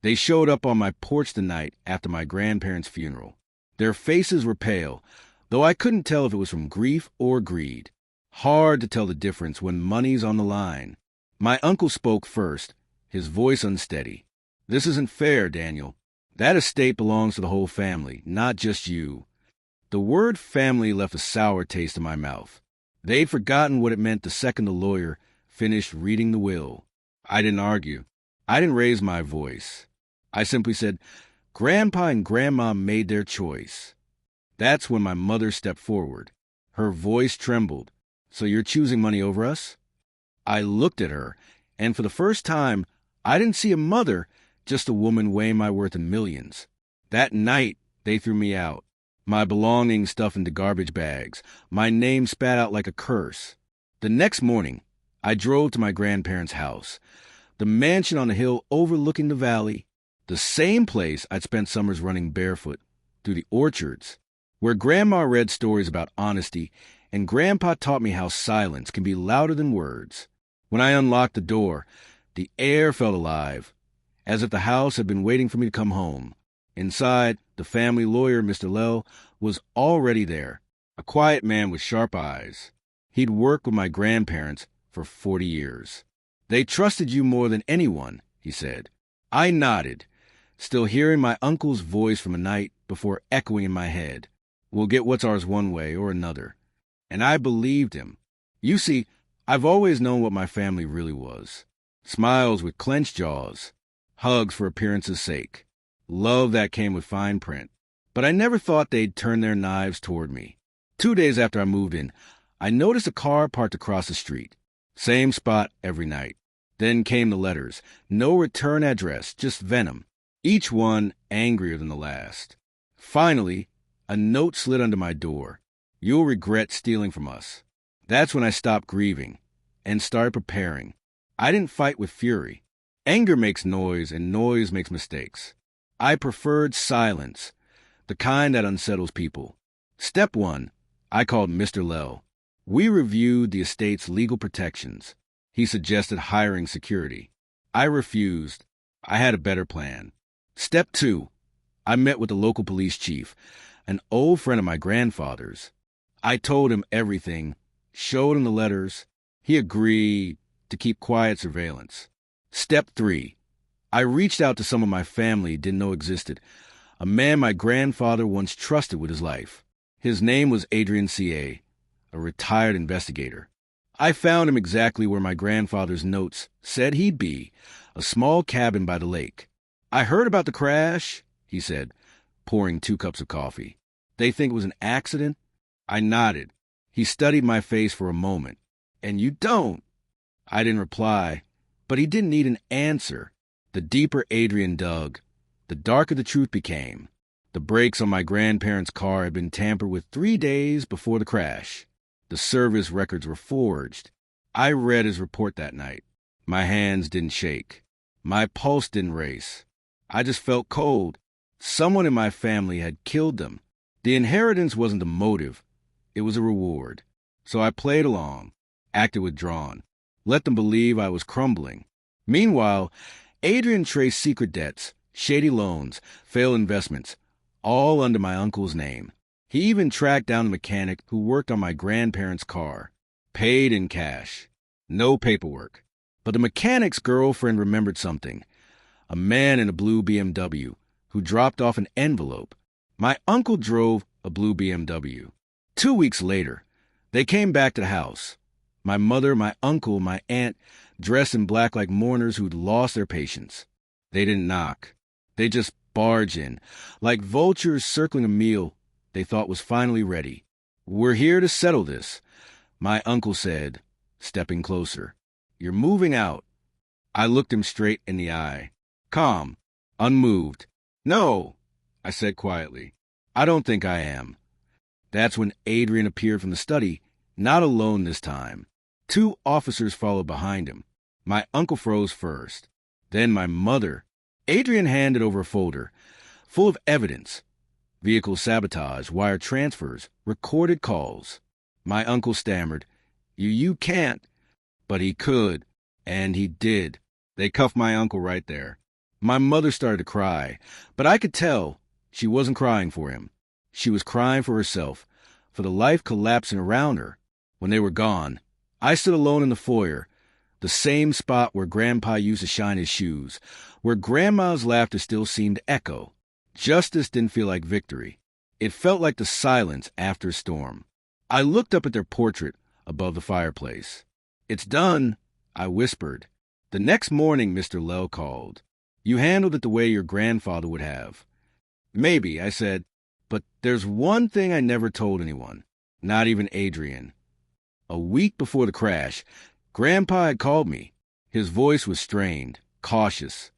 They showed up on my porch the night after my grandparents' funeral. Their faces were pale, though I couldn't tell if it was from grief or greed. Hard to tell the difference when money's on the line. My uncle spoke first, his voice unsteady. "This isn't fair, Daniel. That estate belongs to the whole family, not just you." The word family left a sour taste in my mouth. They'd forgotten what it meant the second the lawyer finished reading the will. I didn't argue. I didn't raise my voice. I simply said, "Grandpa and Grandma made their choice." That's when my mother stepped forward. Her voice trembled. "So you're choosing money over us?" I looked at her, and for the first time, I didn't see a mother, just a woman weighing my worth in millions. That night, they threw me out. My belongings stuffed into garbage bags. My name spat out like a curse. The next morning, I drove to my grandparents' house, the mansion on the hill overlooking the valley, the same place I'd spent summers running barefoot through the orchards, where Grandma read stories about honesty and Grandpa taught me how silence can be louder than words. When I unlocked the door, the air felt alive, as if the house had been waiting for me to come home. Inside, the family lawyer, Mr. Lell, was already there, a quiet man with sharp eyes. He'd worked with my grandparents for 40 years. "They trusted you more than anyone," he said. I nodded, still hearing my uncle's voice from a night before echoing in my head. "We'll get what's ours one way or another." And I believed him. You see, I've always known what my family really was. Smiles with clenched jaws, hugs for appearance's sake, love that came with fine print. But I never thought they'd turn their knives toward me. 2 days after I moved in, I noticed a car parked across the street. Same spot every night. Then came the letters. No return address, just venom. Each one angrier than the last. Finally, a note slid under my door. "You'll regret stealing from us." That's when I stopped grieving and started preparing. I didn't fight with fury. Anger makes noise, and noise makes mistakes. I preferred silence, the kind that unsettles people. Step 1, I called Mr. Lell. We reviewed the estate's legal protections. He suggested hiring security. I refused. I had a better plan. Step 2, I met with the local police chief, an old friend of my grandfather's. I told him everything, showed him the letters. He agreed to keep quiet surveillance. Step 3, I reached out to someone my family didn't know existed, a man my grandfather once trusted with his life. His name was Adrian C.A., a retired investigator. I found him exactly where my grandfather's notes said he'd be, a small cabin by the lake. "I heard about the crash," he said, pouring 2 cups of coffee. "They think it was an accident?" I nodded. He studied my face for a moment. "And you don't?" I didn't reply, but he didn't need an answer. The deeper Adrian dug, the darker the truth became. The brakes on my grandparents' car had been tampered with 3 days before the crash. The service records were forged. I read his report that night. My hands didn't shake. My pulse didn't race. I just felt cold. Someone in my family had killed them. The inheritance wasn't the motive. It was a reward. So I played along, acted withdrawn, let them believe I was crumbling. Meanwhile, Adrian traced secret debts, shady loans, failed investments, all under my uncle's name. He even tracked down the mechanic who worked on my grandparents' car. Paid in cash. No paperwork. But the mechanic's girlfriend remembered something. A man in a blue BMW who dropped off an envelope. My uncle drove a blue BMW. 2 weeks later, they came back to the house. My mother, my uncle, my aunt, dressed in black like mourners who'd lost their patience. They didn't knock. They just barged in, like vultures circling a meal they thought was finally ready. "We're here to settle this," my uncle said, stepping closer. "You're moving out." I looked him straight in the eye, calm, unmoved. "No," I said quietly. "I don't think I am." That's when Adrian appeared from the study, not alone this time. 2 officers followed behind him. My uncle froze first. Then my mother. Adrian handed over a folder, full of evidence. Vehicle sabotage, wire transfers, recorded calls. My uncle stammered, You can't." But he could, and he did. They cuffed my uncle right there. My mother started to cry, but I could tell she wasn't crying for him. She was crying for herself, for the life collapsing around her. When they were gone, I stood alone in the foyer, the same spot where Grandpa used to shine his shoes, where Grandma's laughter still seemed to echo. Justice didn't feel like victory. It felt like the silence after a storm. I looked up at their portrait above the fireplace. "It's done," I whispered. The next morning, Mr. Lell called. "You handled it the way your grandfather would have." "Maybe," I said, "but there's one thing I never told anyone, not even Adrian." A week before the crash, Grandpa had called me. His voice was strained, cautious.